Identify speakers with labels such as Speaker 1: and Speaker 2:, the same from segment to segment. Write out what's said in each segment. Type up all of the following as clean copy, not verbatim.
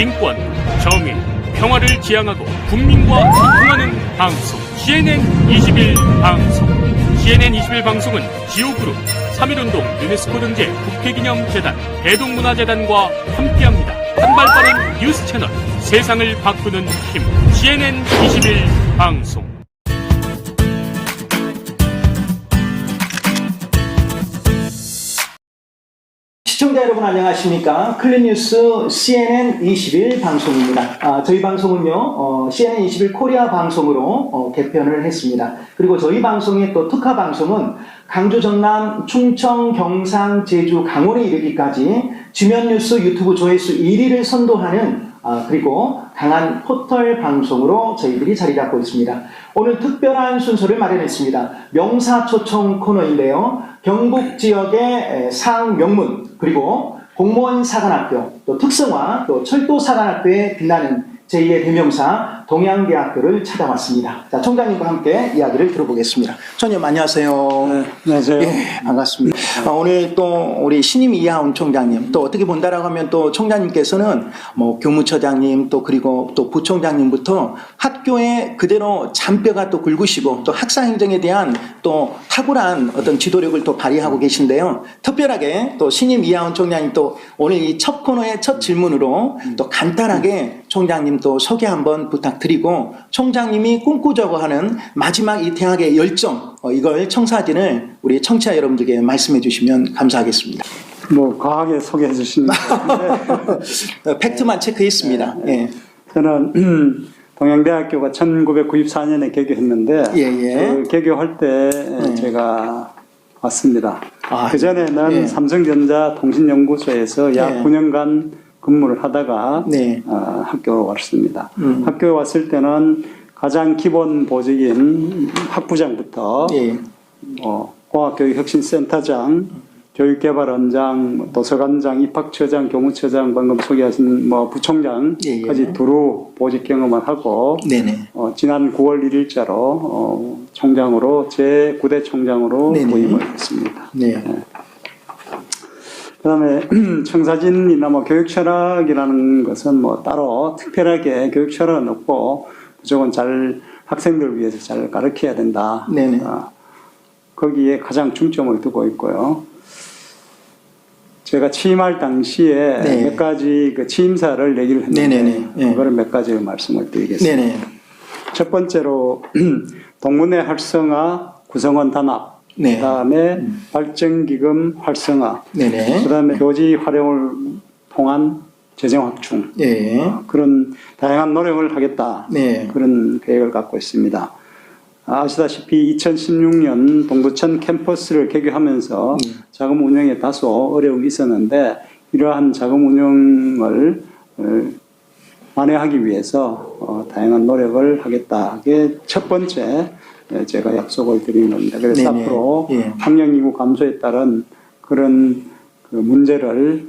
Speaker 1: 인권, 정의, 평화를 지향하고 국민과 소통하는 방송 CNN21 방송. CNN21 방송은 지오그룹, 3.1운동 유네스코 등재 국회기념재단, 대동문화재단과 함께합니다. 한발 빠른 뉴스 채널, 세상을 바꾸는 힘, CNN21 방송.
Speaker 2: 시청자 여러분 안녕하십니까? 클린뉴스 CNN21 방송입니다. 저희 방송은요 CNN21 코리아 방송으로 개편을 했습니다. 그리고 저희 방송의 또 특화 방송은 강주, 전남, 충청, 경상, 제주, 강원에 이르기까지 지면 뉴스 유튜브 조회수 1위를 선도하는 그리고 강한 포털 방송으로 저희들이 자리 잡고 있습니다. 오늘 특별한 순서를 마련했습니다. 명사 초청 코너인데요. 경북 지역의 상명문 그리고 공무원 사관학교 또 특성화 또 철도 사관학교에 빛나는 제2의 대명사 동양대학교를 찾아왔습니다. 자, 총장님과 함께 이야기를 들어보겠습니다. 총장님 안녕하세요.
Speaker 3: 네, 안녕하세요.
Speaker 2: 예, 반갑습니다. 오늘 또 우리 신임 이하운 총장님 또 어떻게 본다라고 하면 또 총장님께서는 뭐 교무처장님 또 그리고 또 부총장님부터 학교에 그대로 잔뼈가 또 굵으시고 또 학사행정에 대한 또 탁월한 어떤 지도력을 또 발휘하고 계신데요. 특별하게 또 신임 이하운 총장님 또 오늘 이 첫 코너의 첫 질문으로 또 간단하게 총장님 또 소개 한번 부탁드리고 총장님이 꿈꾸자고 하는 마지막 이 대학의 열정 이걸 청사진을 우리 청취자 여러분들께 말씀해 주시면 감사하겠습니다.
Speaker 3: 뭐 과하게 소개해 주십니다.
Speaker 2: 팩트만 체크했습니다. 예.
Speaker 3: 저는 동양대학교가 1994년에 개교했는데 그 개교할 때 제가 왔습니다. 그전에는 삼성전자 통신연구소에서 약 9년간 근무를 하다가 학교로 왔습니다. 학교에 왔을 때는 가장 기본 보직인 학부장부터 공학교육혁신센터장, 교육개발원장, 도서관장, 입학처장, 교무처장, 방금 소개하신 부총장까지 두루 보직 경험을 하고 지난 9월 1일자로 총장으로 제9대 총장으로 부임을 했습니다. 그다음에 청사진이나 교육 철학이라는 것은 따로 특별하게 교육 철학은 없고 무조건 학생들을 위해서 잘 가르쳐야 된다. 거기에 가장 중점을 두고 있고요. 제가 취임할 당시에 몇 가지 취임사를 얘기를 했는데 그거를 몇 가지 말씀을 드리겠습니다. 첫 번째로 동문회 활성화, 구성원 단합, 그다음에 발전기금 활성화, 그다음에 교지 활용을 통한 재정 확충, 그런 다양한 노력을 하겠다. 그런 계획을 갖고 있습니다. 아시다시피 2016년 동두천 캠퍼스를 개교하면서 자금 운영에 다소 어려움이 있었는데 이러한 자금 운영을 만회하기 위해서 다양한 노력을 하겠다. 이게 첫 번째 제가 약속을 드리는 겁니다. 그래서 앞으로 학령인구 감소에 따른 그런 문제를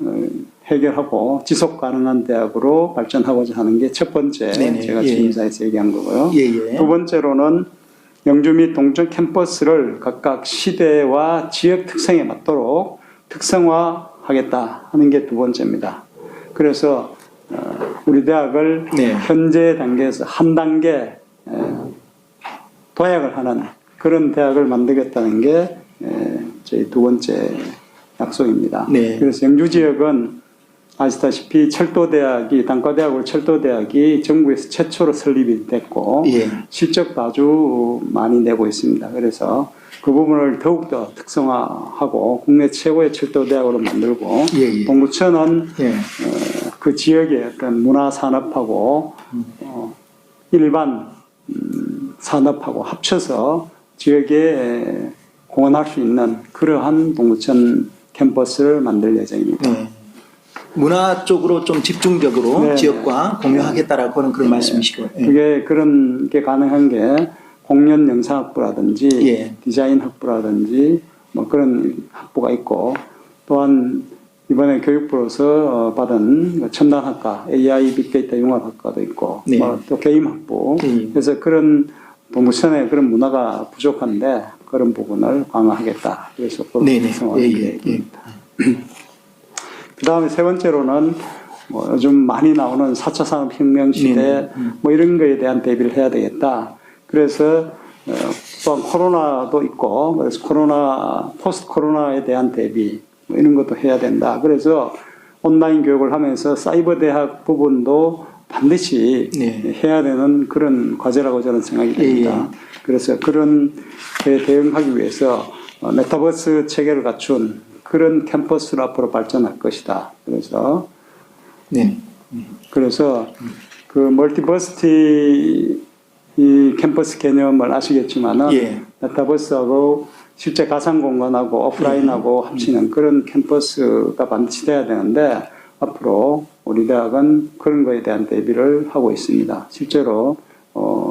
Speaker 3: 해결하고 지속 가능한 대학으로 발전하고자 하는 게 첫 번째 제가 취임사에서 얘기한 거고요. 두 번째로는 영주 및 동천 캠퍼스를 각각 시대와 지역 특성에 맞도록 특성화하겠다 하는 게 두 번째입니다. 그래서 우리 대학을 현재 단계에서 한 단계 도약을 하는 그런 대학을 만들겠다는 게 저희 두 번째 약속입니다. 그래서 영주 지역은 아시다시피 철도대학이 단과대학으로 철도대학이 전국에서 최초로 설립이 됐고 실적도 아주 많이 내고 있습니다. 그래서 그 부분을 더욱더 특성화하고 국내 최고의 철도대학으로 만들고 동구천은 그 지역의 어떤 문화산업하고 일반 산업하고 합쳐서 지역에 공헌할 수 있는 그러한 동구천 캠퍼스를 만들 예정입니다.
Speaker 2: 문화 쪽으로 좀 집중적으로 지역과 공유하겠다라고 하는 그런 말씀이시고요.
Speaker 3: 그게 그런 게 가능한 게 공연 영상학부라든지 디자인 학부라든지 그런 학부가 있고 또한 이번에 교육부로서 받은 첨단학과, AI 빅데이터 융합학과도 있고 또 게임학부 그래서 그런 동부천에 그런 문화가 부족한데 그런 부분을 강화하겠다. 그래서 그 그 다음에 세 번째로는 뭐 요즘 많이 나오는 4차 산업혁명 시대 뭐 이런 거에 대한 대비를 해야 되겠다. 그래서 또한 코로나도 있고 그래서 포스트 코로나에 대한 대비 뭐 이런 것도 해야 된다. 그래서 온라인 교육을 하면서 사이버 대학 부분도 반드시 해야 되는 그런 과제라고 저는 생각이 됩니다. 그래서 그런 데 대응하기 위해서 메타버스 체계를 갖춘 그런 캠퍼스로 앞으로 발전할 것이다. 그래서 그 멀티버시티 이 캠퍼스 개념을 아시겠지만은 메타버스하고 실제 가상 공간하고 오프라인하고 합치는 그런 캠퍼스가 반드시 돼야 되는데 앞으로 우리 대학은 그런 거에 대한 대비를 하고 있습니다. 실제로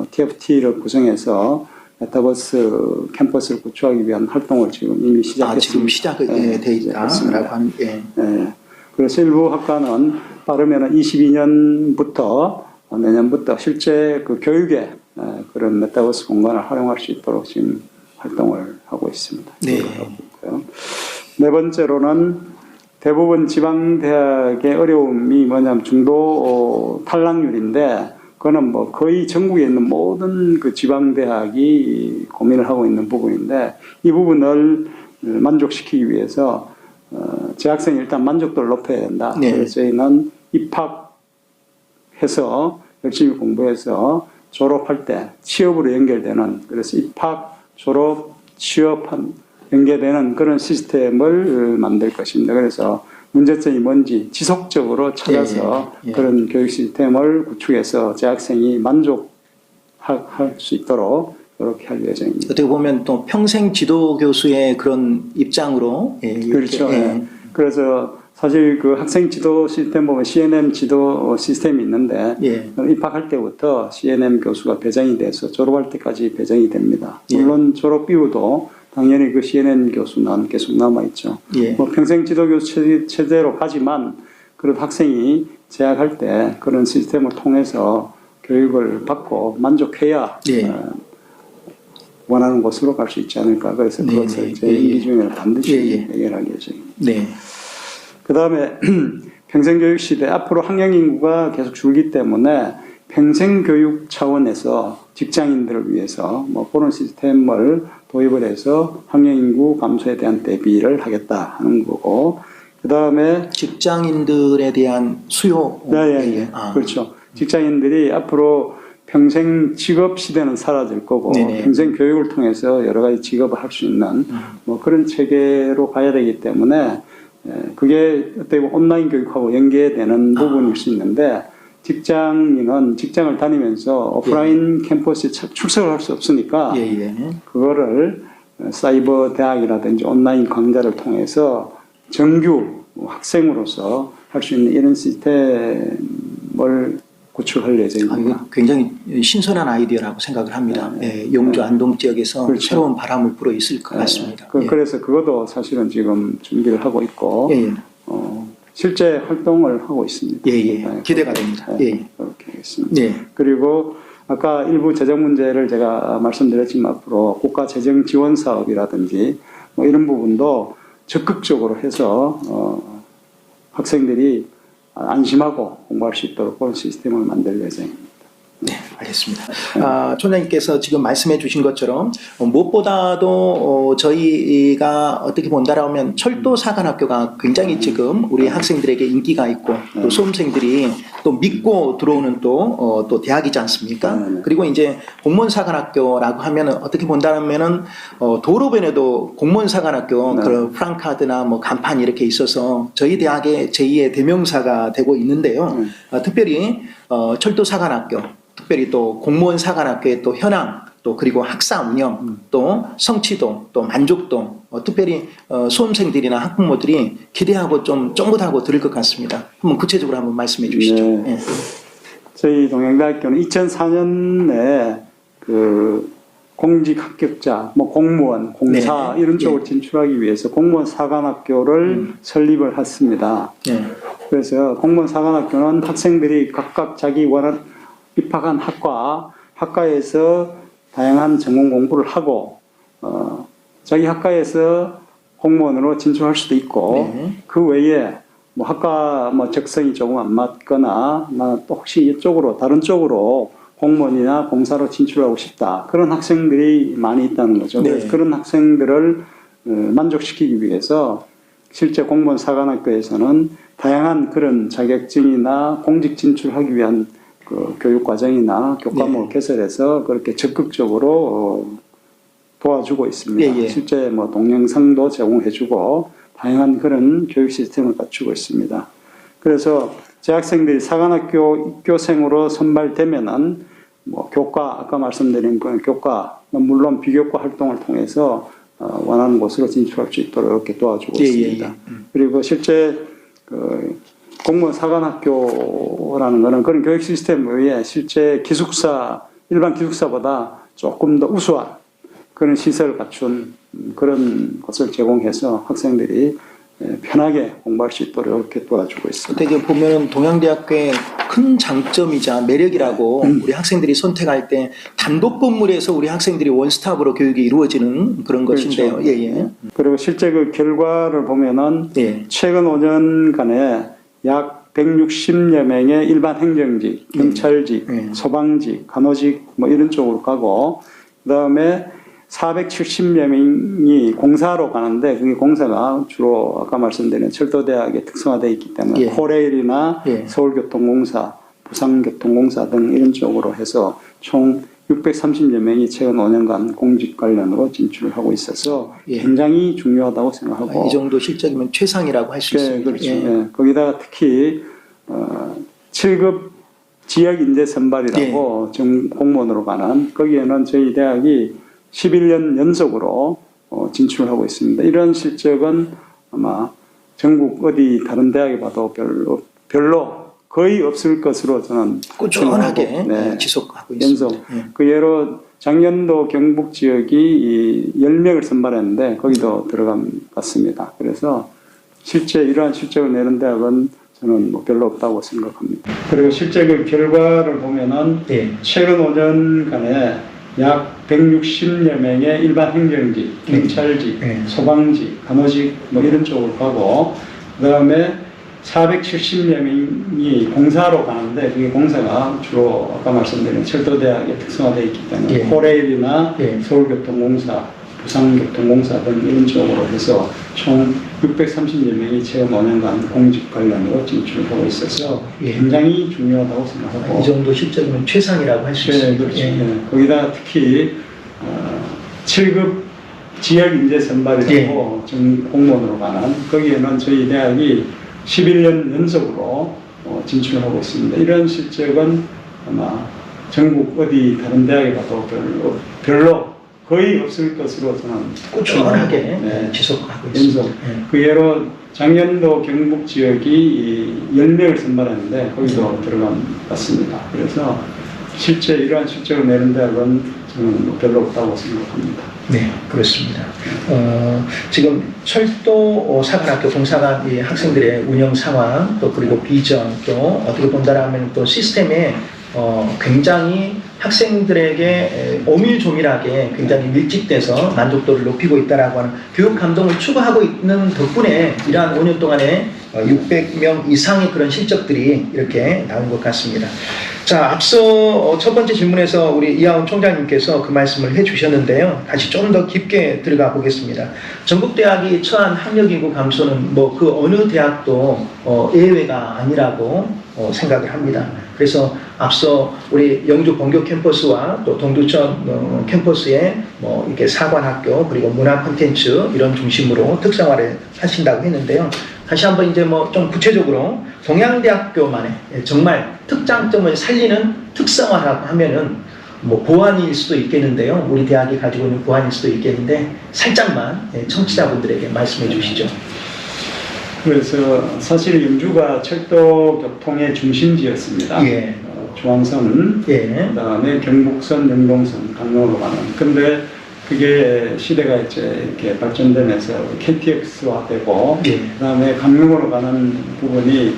Speaker 3: TFT를 구성해서 메타버스 캠퍼스를 구축하기 위한 활동을 지금 이미 시작했습니다.
Speaker 2: 지금 시작돼 있다라고 하는.
Speaker 3: 그래서 일부 학과는 빠르면 22년부터 내년부터 실제 그 교육에 그런 메타버스 공간을 활용할 수 있도록 지금 활동을 하고 있습니다. 네 번째로는 대부분 지방대학의 어려움이 뭐냐면 중도 탈락률인데 그거는 뭐 거의 전국에 있는 모든 그 지방대학이 고민을 하고 있는 부분인데 이 부분을 만족시키기 위해서 재학생이 일단 만족도를 높여야 된다. 그래서 저희는 입학해서 열심히 공부해서 졸업할 때 취업으로 연결되는 그래서 입학, 졸업, 취업한 연계되는 그런 시스템을 만들 것입니다. 그래서 문제점이 뭔지 지속적으로 찾아서 그런 교육 시스템을 구축해서 재학생이 만족할 수 있도록 그렇게 할 예정입니다.
Speaker 2: 어떻게 보면 또 평생 지도 교수의 그런 입장으로
Speaker 3: 그렇죠. 그래서 사실 그 학생 지도 시스템 보면 CNM 지도 시스템이 있는데 입학할 때부터 CNM 교수가 배정이 돼서 졸업할 때까지 배정이 됩니다. 물론 졸업 이후도 당연히 그 CNN 교수는 계속 남아있죠. 뭐 평생 지도교수 체제로 가지만 그런 학생이 재학할 때 그런 시스템을 통해서 교육을 받고 만족해야 원하는 곳으로 갈 수 있지 않을까. 그래서 그것을 제 임기 중에 반드시 해결할 예정입니다. 그 다음에 평생교육 시대 앞으로 학령 인구가 계속 줄기 때문에 평생교육 차원에서 직장인들을 위해서 뭐 그런 시스템을 도입을 해서 학령 인구 감소에 대한 대비를 하겠다 하는 거고 그 다음에
Speaker 2: 직장인들에 대한 수요.
Speaker 3: 그렇죠. 직장인들이 앞으로 평생 직업 시대는 사라질 거고 평생 교육을 통해서 여러 가지 직업을 할 수 있는 뭐 그런 체계로 가야 되기 때문에 그게 어떻게 보면 온라인 교육하고 연계되는 부분일 수 있는데 직장인은 직장을 다니면서 오프라인 캠퍼스에 출석을 할 수 없으니까 그거를 사이버 대학이라든지 온라인 강좌를 통해서 정규 학생으로서 할 수 있는 이런 시스템을 구축할 예정입니다.
Speaker 2: 굉장히 신선한 아이디어라고 생각을 합니다. 용주 안동 지역에서 새로운 바람을 불어 있을 것 같습니다.
Speaker 3: 그래서 그것도 사실은 지금 준비를 하고 있고 실제 활동을 하고 있습니다.
Speaker 2: 기대가 됩니다.
Speaker 3: 그렇게 하겠습니다. 그리고 아까 일부 재정 문제를 제가 말씀드렸지만 앞으로 국가 재정 지원 사업이라든지 뭐 이런 부분도 적극적으로 해서 학생들이 안심하고 공부할 수 있도록 그런 시스템을 만들 예정입니다.
Speaker 2: 네, 알겠습니다. 촌장님께서 지금 말씀해 주신 것처럼 무엇보다도 저희가 어떻게 본다라면 철도사관학교가 굉장히 지금 우리 학생들에게 인기가 있고 또 수험생들이 또 믿고 들어오는 또 대학이지 않습니까? 그리고 이제 공무원사관학교라고 하면은 어떻게 본다면은 도로변에도 공무원사관학교 그런 프랑카드나 뭐 간판 이렇게 있어서 저희 대학의 제2의 대명사가 되고 있는데요. 특별히 철도사관학교 특별히 또 공무원사관학교의 또 현황, 또 그리고 학사 운영, 또 성취도, 또 만족도, 특별히 수험생들이나 학부모들이 기대하고 좀 쫑긋하고 들을 것 같습니다. 한번 구체적으로 한번 말씀해 주시죠.
Speaker 3: 저희 동양대학교는 2004년에 그 공직 합격자, 뭐 공무원, 공사 이런 쪽으로 진출하기 위해서 공무원 사관학교를 설립을 했습니다. 그래서 공무원 사관학교는 학생들이 각각 자기 입학한 학과에서 다양한 전공 공부를 하고 자기 학과에서 공무원으로 진출할 수도 있고 그 외에 뭐 학과 뭐 적성이 조금 안 맞거나 또 혹시 이쪽으로 다른 쪽으로 공무원이나 공사로 진출하고 싶다 그런 학생들이 많이 있다는 거죠.
Speaker 2: 네.
Speaker 3: 그래서 그런 학생들을 만족시키기 위해서 실제 공무원 사관학교에서는 다양한 그런 자격증이나 공직 진출하기 위한 그 교육 과정이나 교과목을
Speaker 2: 네.
Speaker 3: 개설해서 그렇게 적극적으로 도와주고 있습니다.
Speaker 2: 예, 예.
Speaker 3: 실제 뭐 동영상도 제공해주고 다양한 그런 교육 시스템을 갖추고 있습니다. 그래서 재학생들이 사관학교 입교생으로 선발되면은 뭐 교과 아까 말씀드린 그 교과 물론 비교과 활동을 통해서 원하는 곳으로 진출할 수 있도록 이렇게 도와주고
Speaker 2: 예,
Speaker 3: 있습니다.
Speaker 2: 예, 예.
Speaker 3: 그리고 실제 그 공무원 사관학교라는 것은 그런 교육 시스템 외에 실제 기숙사 일반 기숙사보다 조금 더 우수한 그런 시설을 갖춘 그런 것을 제공해서 학생들이 편하게 공부할 수 있도록 이렇게 도와주고 있습니다.
Speaker 2: 어떻게 보면은 동양대학교의 큰 장점이자 매력이라고 우리 학생들이 선택할 때 단독 건물에서 우리 학생들이 원스톱으로 교육이 이루어지는 그런 것인데요.
Speaker 3: 그렇죠.
Speaker 2: 예.
Speaker 3: 그리고 실제 그 결과를 보면은
Speaker 2: 예.
Speaker 3: 최근 5년간에 약 160여 명의 일반 행정직, 경찰직,
Speaker 2: 예.
Speaker 3: 소방직, 간호직 뭐 이런 쪽으로 가고 그다음에 470여 명이 공사로 가는데 그게 공사가 주로 아까 말씀드린 철도대학에 특성화되어 있기 때문에
Speaker 2: 예.
Speaker 3: 코레일이나
Speaker 2: 예.
Speaker 3: 서울교통공사, 부산교통공사 등 이런 쪽으로 해서 총 630여 명이 최근 5년간 공직 관련으로 진출을 하고 있어서
Speaker 2: 예.
Speaker 3: 굉장히 중요하다고 생각하고
Speaker 2: 이 정도 실적이면 최상이라고 할 수 있습니다.
Speaker 3: 그렇죠.
Speaker 2: 예.
Speaker 3: 예. 거기다가 특히 7급 지역 인재 선발이라고 공무원으로 가는 거기에는 저희 대학이 11년 연속으로 진출하고 있습니다. 이런 실적은 아마 전국 어디 다른 대학에 봐도 별로 거의 없을 것으로 저는
Speaker 2: 꾸준하게
Speaker 3: 생각하고,
Speaker 2: 지속하고
Speaker 3: 연속.
Speaker 2: 있습니다. 예.
Speaker 3: 그 예로 작년도 경북 지역이 10명을 선발했는데 거기도 들어간 것 같습니다. 그래서 실제 이러한 실적을 내는 대학은 저는 뭐 별로 없다고 생각합니다. 그리고 실제 그 결과를 보면은
Speaker 2: 예.
Speaker 3: 최근 5년간에 약 160여 명의 일반 행정직, 경찰직, 소방직, 간호직 뭐 이런 쪽으로 가고 그다음에 470여 명이 공사로 가는데 그게 공사가 주로 아까 말씀드린 철도대학에 특성화되어 있기 때문에 코레일이나 서울교통공사, 부산교통공사 등 이런 쪽으로 해서 총 630여 명이 최근 5년간 공직 관련으로 진출하고 있어서 굉장히 중요하다고 생각하고
Speaker 2: 이 정도 실적이면 최상이라고 할 수 있습니다.
Speaker 3: 그렇죠. 거기다 특히 7급 지역 인재 선발이라고 공무원으로 가는 거기에는 저희 대학이 11년 연속으로 진출하고 있습니다. 이런 실적은 아마 전국 어디 다른 대학에 가도 별로 거의 없을 것으로 저는
Speaker 2: 꾸준하게 지속하고 있습니다.
Speaker 3: 그 예로 작년도 경북 지역이 10명을 선발했는데 거기도 들어간 것 같습니다. 그래서 실제 이러한 실적을 내는 대학은 저는 별로 없다고 생각합니다.
Speaker 2: 네, 그렇습니다. 지금 철도 사관학교 공사관 이 학생들의 운영 상황 또 그리고 비전 또 어떻게 본다라면 또 시스템에 굉장히 학생들에게 오밀조밀하게 굉장히 밀집돼서 만족도를 높이고 있다라고 하는 교육 감동을 추구하고 있는 덕분에 이러한 5년 동안에 600명 이상의 그런 실적들이 이렇게 나온 것 같습니다. 자, 앞서 첫 번째 질문에서 우리 이하운 총장님께서 그 말씀을 해주셨는데요. 다시 좀 더 깊게 들어가 보겠습니다. 전국대학이 처한 학력인구 감소는 뭐 그 어느 대학도 예외가 아니라고 생각을 합니다. 그래서 앞서 우리 영주 본교 캠퍼스와 또 동두천 캠퍼스에 뭐 이렇게 사관학교 그리고 문화 콘텐츠 이런 중심으로 특성화를 하신다고 했는데요. 다시 한번 이제 뭐 좀 구체적으로 동양대학교만의 정말 특장점을 살리는 특성화라고 하면은 뭐 보안일 수도 있겠는데요. 우리 대학이 가지고 있는 보안일 수도 있겠는데 살짝만 청취자분들에게 말씀해 주시죠.
Speaker 3: 그래서 사실 영주가 철도 교통의 중심지였습니다.
Speaker 2: 예.
Speaker 3: 중앙선, 그다음에 경북선, 영동선, 강릉으로 가는. 근데 그게 시대가 이제 이렇게 발전되면서 KTX화되고, 그다음에 강릉으로 가는 부분이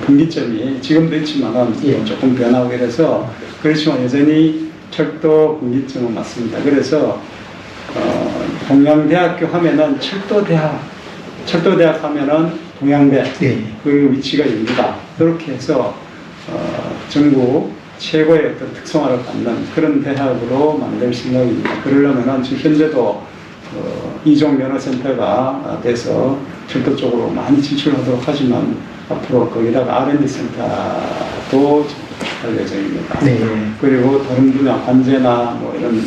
Speaker 3: 분기점이 지금도 있지만 조금 변하고 이래서 그렇지만 여전히 철도 분기점은 맞습니다. 그래서 동양대학교 하면은 철도대학 하면은 동양대
Speaker 2: 네.
Speaker 3: 그 위치가 여기다. 그렇게 해서 전국 최고의 어떤 특성화를 갖는 그런 대학으로 만들 생각입니다. 그러려면 지금 현재도 이종 면허센터가 돼서 철도 쪽으로 많이 진출하도록 하지만 앞으로 거기다가 R&D 센터도 할 예정입니다.
Speaker 2: 네.
Speaker 3: 그리고 다른 분야, 관제나 뭐 이런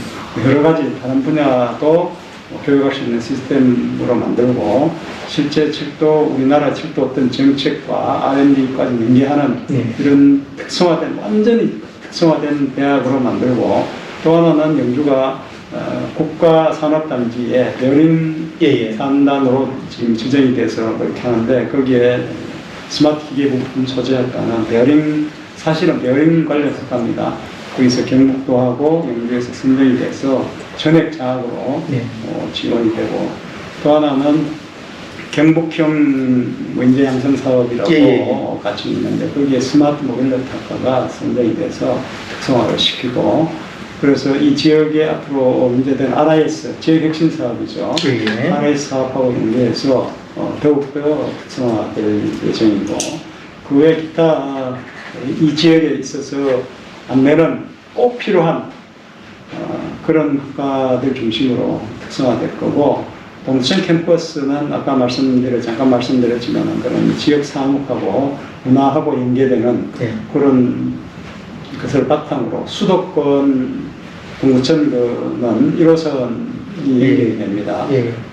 Speaker 3: 여러 가지 다른 분야도 교육할 수 있는 시스템으로 만들고 실제 철도, 우리나라 철도 어떤 정책과 R&D까지 연계하는
Speaker 2: 네.
Speaker 3: 이런 특성화된, 완전히 특성화된 대학으로 만들고 또 하나는 영주가 국가산업단지에 베어링 산단으로 지금 지정이 돼서 그렇게 하는데 거기에 스마트 기계 부품 소재학과는 베어링, 사실은 베어링 관련 학과입니다. 거기서 경북도 하고 영주에서 선정이 돼서 전액 장학으로 지원이 되고 또 하나는 경북형 원재 양성 사업이라고 같이 있는데 거기에 스마트 모빌리티 학과가 선정이 돼서 특성화를 시키고 그래서 이 지역에 앞으로 문제된 RIS, 지역 혁신 사업이죠. RIS 사업하고 연계해서 더욱더 특성화될 예정이고 그 외 기타 이 지역에 있어서 안내는 꼭 필요한 그런 학과들 중심으로 특성화될 거고 동천 캠퍼스는 아까 잠깐 말씀드렸지만 그런 지역 사무하고 문화하고 연계되는 그런 것을 바탕으로 수도권 동구천은 1호선이 연결이 됩니다.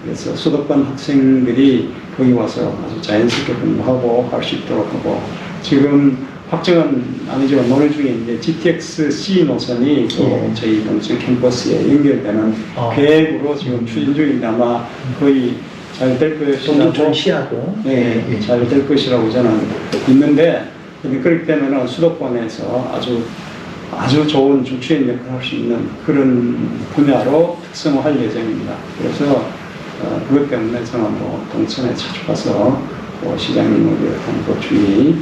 Speaker 3: 그래서 수도권 학생들이 거기 와서 아주 자연스럽게 공부하고 할 수 있도록 하고 지금 확정은 아니지만 논의 중에 이제 GTX-C 노선이 저희 동천 캠퍼스에 연결되는 계획으로 지금 추진 중인데 아마 거의 잘 될 것이라고 잘 될 것이라고 저는 믿는데 그렇기 때문에 수도권에서 아주 좋은 주추의 역할을 할 수 있는 그런 분야로 특성화할 예정입니다. 그래서 그것 때문에 저는 동천에 찾아가서 시장님을 비롯한 주의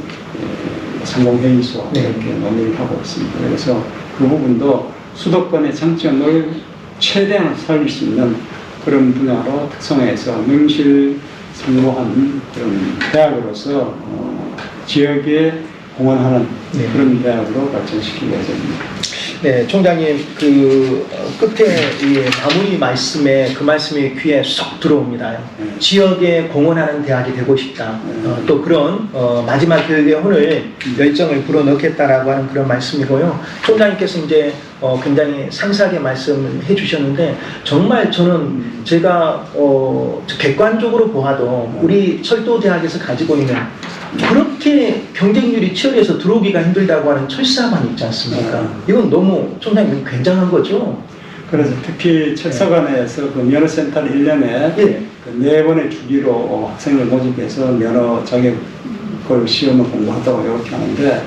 Speaker 3: 상공회의소 이렇게 논의를 하고 있습니다. 그래서 그 부분도 수도권의 장점을 최대한 살릴 수 있는 그런 분야로 특성화해서 명실상부한 그런 대학으로서 지역에 공헌하는 그런 대학으로 발전시킬 예정입니다.
Speaker 2: 네, 총장님 끝에 이 마무리 말씀에 그 말씀이 귀에 쏙 들어옵니다. 지역에 공헌하는 대학이 되고 싶다. 또 그런 마지막 교육의 혼을 열정을 불어넣겠다라고 하는 그런 말씀이고요. 총장님께서 이제 굉장히 상세하게 말씀해 주셨는데 정말 저는 제가 객관적으로 보아도 우리 철도대학에서 가지고 있는 그렇게 경쟁률이 치열해서 들어오기가 힘들다고 하는 철사만 있지 않습니까? 이건 너무 총장님 굉장한 거죠.
Speaker 3: 그래서 특히 철사관에서 그 면허센터를 1년에 그 4번의 주기로 학생을 모집해서 면허 자격을 시험을 공부하도록 이렇게 하는데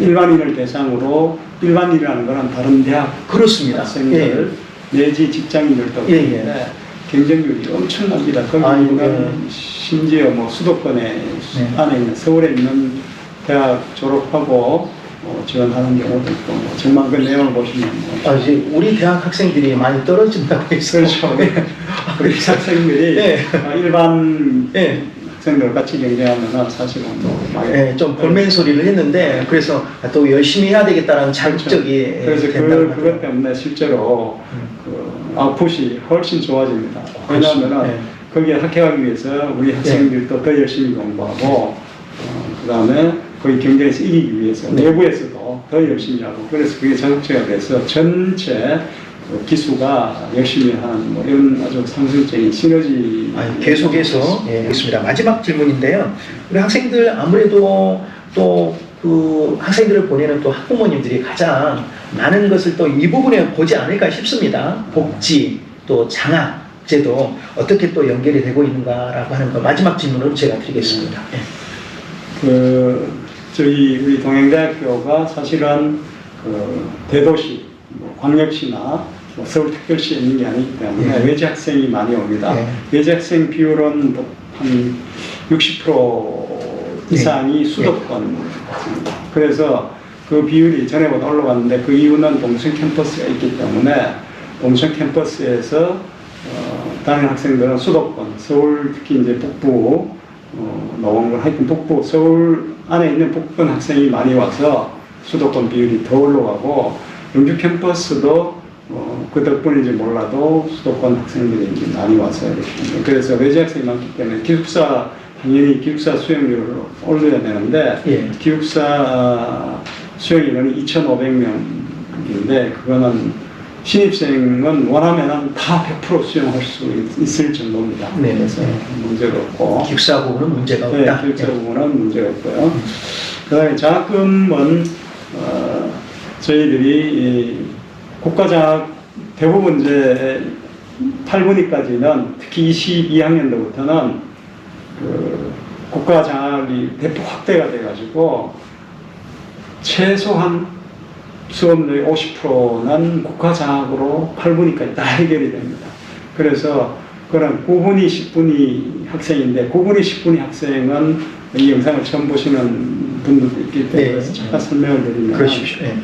Speaker 3: 일반인을 대상으로 일반인이라는 거는 다른 대학
Speaker 2: 그렇습니다.
Speaker 3: 학생들 내지 직장인들도 있는데 경쟁률이 엄청납니다. 거기는 심지어 수도권에 안에 있는 서울에 있는 대학 졸업하고 지원하는 경우도 있고 정말 그 내용을 보시면
Speaker 2: 이제 우리 대학 학생들이 많이 떨어진다고 했어요.
Speaker 3: 우리 학생들이 일반 학생들 같이 경쟁하면 사실은
Speaker 2: 좀 볼멘 소리를 했는데 그래서 또 열심히 해야 되겠다는 자극적이
Speaker 3: 그래서 그것 때문에 실제로 아웃풋이 훨씬 좋아집니다. 왜냐하면 거기에 합격하기 위해서 우리 학생들도 더 열심히 공부하고 그 다음에 거기 경쟁에서 이기기 위해서 내부에서도 더 열심히 하고 그래서 그게 자극제가 돼서 전체 기수가 열심히 하는 이런 아주 상승적인 시너지
Speaker 2: 계속해서 있습니다. 마지막 질문인데요. 우리 학생들 아무래도 또 그 학생들을 보내는 또 학부모님들이 가장 많은 것을 또 이 부분에 보지 않을까 싶습니다. 복지 또 장학제도 어떻게 또 연결이 되고 있는가라고 하는 거 마지막 질문으로 제가 드리겠습니다.
Speaker 3: 저희 우리 동양대학교가 사실은 대도시, 광역시나 서울특별시에 있는 게 아니기 때문에 외지 학생이 많이 옵니다. 외지 학생 비율은 한 60% 이상이 수도권. 그래서 그 비율이 전에보다 올라갔는데 그 이유는 동천 캠퍼스가 있기 때문에 동천 캠퍼스에서 다른 학생들은 수도권, 서울 특히 이제 북부 노원군 하여튼 북부 서울 안에 있는 북부권 학생이 많이 와서 수도권 비율이 더 올라가고 영주 캠퍼스도 그 덕분인지 몰라도 수도권 학생들이 많이 와서 이렇게 그래서 외지 학생이 많기 때문에 기숙사 당연히 기숙사 수용률을 올려야 되는데
Speaker 2: 예.
Speaker 3: 기숙사 수용 인원이 2,500명인데 그거는 신입생은 원하면은 다 100% 수용할 수 있을 정도입니다.
Speaker 2: 네.
Speaker 3: 그래서 문제가 없고
Speaker 2: 기숙사 부분은 문제가 없다.
Speaker 3: 네, 기숙사 부분은 문제가 없고요. 그다음에 장학금은 저희들이 국가장학 대부분 이제 8분위까지는 특히 22학년도부터는 그 국가장학이 대폭 확대가 돼가지고 최소한 수업료의 50%는 국가장학으로 8분위까지 다 해결이 됩니다. 그래서 그런 9분위, 10분위 학생인데 9분위, 10분위 학생은 이 영상을 처음 보시는 분들도 있기 때문에
Speaker 2: 네.
Speaker 3: 잠깐 설명을 드리면
Speaker 2: 그러십시오. 네.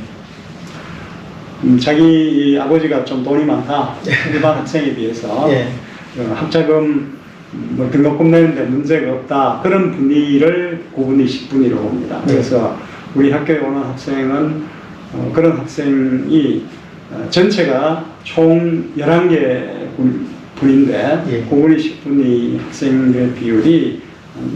Speaker 3: 자기 아버지가 좀 돈이 많다 일반 학생에 비해서
Speaker 2: 예.
Speaker 3: 학자금 뭐 등록금 내는데 문제가 없다 그런 분위를 9분위, 10분위로 봅니다. 그래서 우리 학교에 오는 학생은 그런 학생이 전체가 총 11개 분인데
Speaker 2: 예.
Speaker 3: 9분위, 10분위 학생들 비율이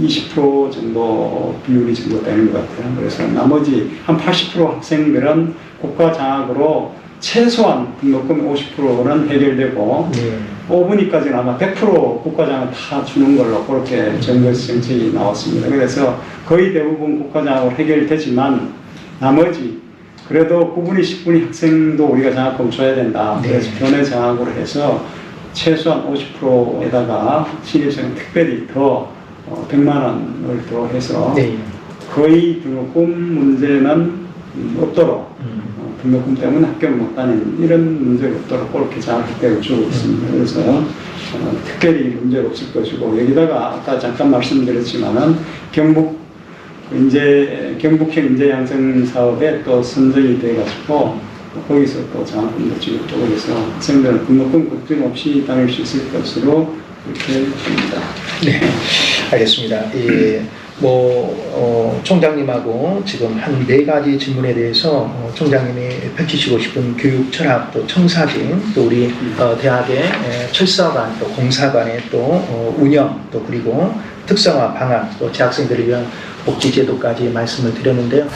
Speaker 3: 20% 정도 비율이 정도 되는 것 같아요. 그래서 나머지 한 80% 학생들은 국가장학으로 최소한 등록금 50%는 해결되고
Speaker 2: 예.
Speaker 3: 5분위까지는 아마 100% 국가장학을 다 주는 걸로 그렇게 정책이 나왔습니다. 그래서 거의 대부분 국가장학으로 해결되지만 나머지 그래도 9분위, 10분위 학생도 우리가 장학금 줘야 된다.
Speaker 2: 네.
Speaker 3: 그래서 교내 장학으로 해서 최소한 50%에다가 신입생은 특별히 더 100만 원을 더 해서
Speaker 2: 네.
Speaker 3: 거의 등록금 문제는 없도록 등록금 때문에 학교를 못 다니는 이런 문제가 없도록 그렇게 장학대를 주고 있습니다. 그래서 특별히 문제가 없을 것이고 여기다가 아까 잠깐 말씀드렸지만은 경북형 인재 양성 사업에 또 선정이 돼가지고 거기서 또 장학금도 지급되고 그래서 학생들은 등록금 걱정 없이 다닐 수 있을 것으로 이렇게 됩니다.
Speaker 2: 네, 알겠습니다. 예, 총장님하고 지금 한 4가지 질문에 대해서 총장님이 펼치시고 싶은 교육 철학, 또 청사진, 또 우리 대학의 철사관, 또 공사관의 또 운영, 또 그리고 특성화 방안, 또 재학생들을 위한 복지 제도까지 말씀을 드렸는데요.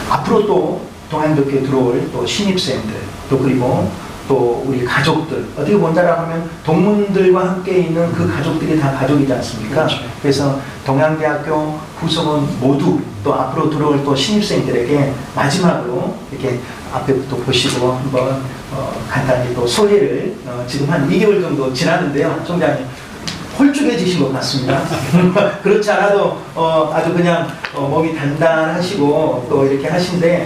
Speaker 2: 앞으로 또 동양대학교에 들어올 또 신입생들, 또 그리고 또 우리 가족들, 어떻게 본다라 하면 동문들과 함께 있는 그 가족들이 다 가족이지 않습니까? 그렇죠. 그래서 동양대학교 구성원 모두 또 앞으로 들어올 또 신입생들에게 마지막으로 이렇게 앞에부터 보시고 한번 간단히 또 소개를 지금 한 2개월 정도 지났는데요. 총장님 홀쭉해지신 것 같습니다. 그렇지 않아도 아주 그냥 몸이 단단하시고 또 이렇게 하신데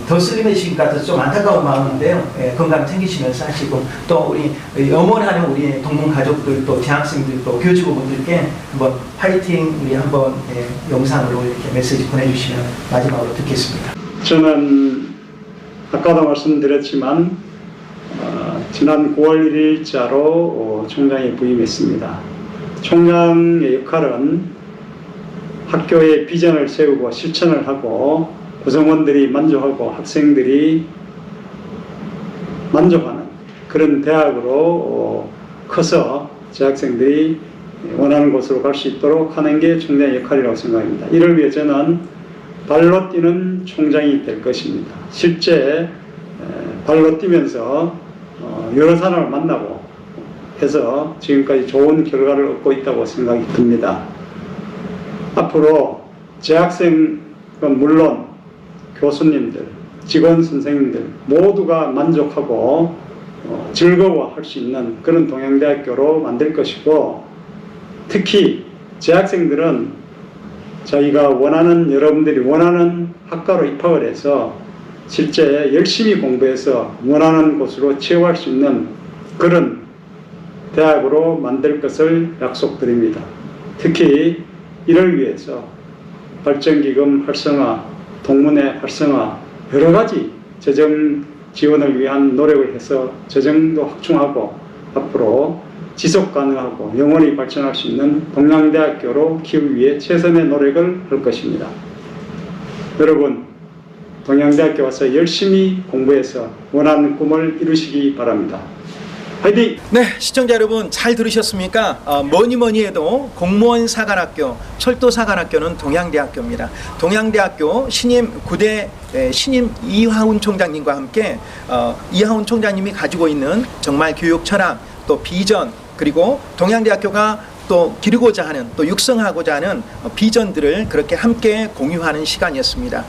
Speaker 2: 더 슬림해지신 것 같아서 좀 안타까운 마음인데요. 예, 건강 챙기시면서 하시고 또 우리 염원하는 우리 동문 가족들 또 재학생들 또 교직원분들께 한번 파이팅 우리 한번 영상으로 이렇게 메시지 보내주시면 마지막으로 듣겠습니다.
Speaker 3: 저는 아까도 말씀드렸지만 지난 9월 1일자로 총장에 부임했습니다. 총장의 역할은 학교의 비전을 세우고 실천을 하고 구성원들이 만족하고 학생들이 만족하는 그런 대학으로 커서 재학생들이 원하는 곳으로 갈 수 있도록 하는 게 총장의 역할이라고 생각합니다. 이를 위해 저는 발로 뛰는 총장이 될 것입니다. 실제 발로 뛰면서 여러 사람을 만나고 해서 지금까지 좋은 결과를 얻고 있다고 생각이 듭니다. 앞으로 재학생은 물론 교수님들, 직원 선생님들 모두가 만족하고 즐거워할 수 있는 그런 동양대학교로 만들 것이고 특히 재학생들은 자기가 원하는 여러분들이 원하는 학과로 입학을 해서 실제 열심히 공부해서 원하는 곳으로 취업할 수 있는 그런 대학으로 만들 것을 약속드립니다. 특히 이를 위해서 발전기금 활성화, 동문회 활성화 여러 가지 재정 지원을 위한 노력을 해서 재정도 확충하고 앞으로 지속 가능하고 영원히 발전할 수 있는 동양대학교로 키우기 위해 최선의 노력을 할 것입니다. 여러분, 동양대학교 와서 열심히 공부해서 원하는 꿈을 이루시기 바랍니다. 화이팅!
Speaker 4: 네, 시청자 여러분 잘 들으셨습니까? 뭐니 해도 공무원 사관학교, 철도 사관학교는 동양대학교입니다. 동양대학교 신임 9대 신임 이하운 총장님과 함께 이하운 총장님이 가지고 있는 정말 교육 철학, 또 비전, 그리고 동양대학교가 또 기르고자 하는, 또 육성하고자 하는 비전들을 그렇게 함께 공유하는 시간이었습니다.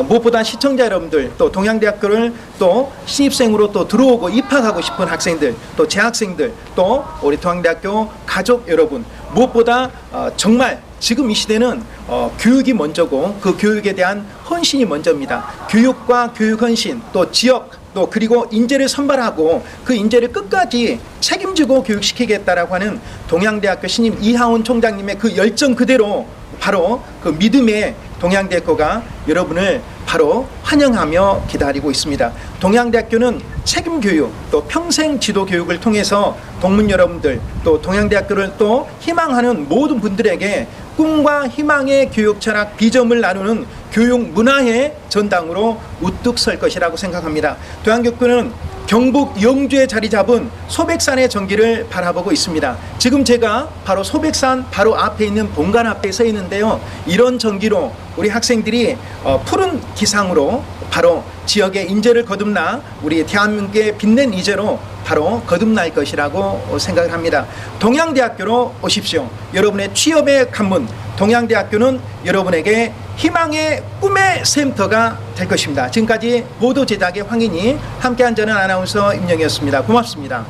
Speaker 4: 무엇보다 시청자 여러분들, 또 동양대학교를 또 신입생으로 또 들어오고 입학하고 싶은 학생들, 또 재학생들, 또 우리 동양대학교 가족 여러분, 무엇보다 정말 지금 이 시대는 교육이 먼저고 그 교육에 대한 헌신이 먼저입니다. 교육과 교육 헌신, 또 지역, 또 그리고 인재를 선발하고 그 인재를 끝까지 책임지고 교육시키겠다라고 하는 동양대학교 신임 이하운 총장님의 그 열정 그대로 바로 그 믿음의 동양대학교가 여러분을 바로 환영하며 기다리고 있습니다. 동양대학교는 책임교육, 또 평생 지도 교육을 통해서 동문 여러분들, 또 동양대학교를 또 희망하는 모든 분들에게 꿈과 희망의 교육 철학 비전을 나누는 교육 문화의 전당으로 우뚝 설 것이라고 생각합니다. 동양대학교는 경북 영주에 자리 잡은 소백산의 전기를 바라보고 있습니다. 지금 제가 바로 소백산 바로 앞에 있는 본관 앞에 서 있는데요. 이런 전기로 우리 학생들이 푸른 기상으로 바로 지역의 인재를 거듭나 우리 대한민국의 빛낸 인재로 바로 거듭날 것이라고 생각을 합니다. 동양대학교로 오십시오. 여러분의 취업의 관문, 동양대학교는 여러분에게 희망의 꿈의 센터가 될 것입니다. 지금까지 보도 제작의 황인이, 함께한 저는 아나운서 임영이었습니다. 고맙습니다.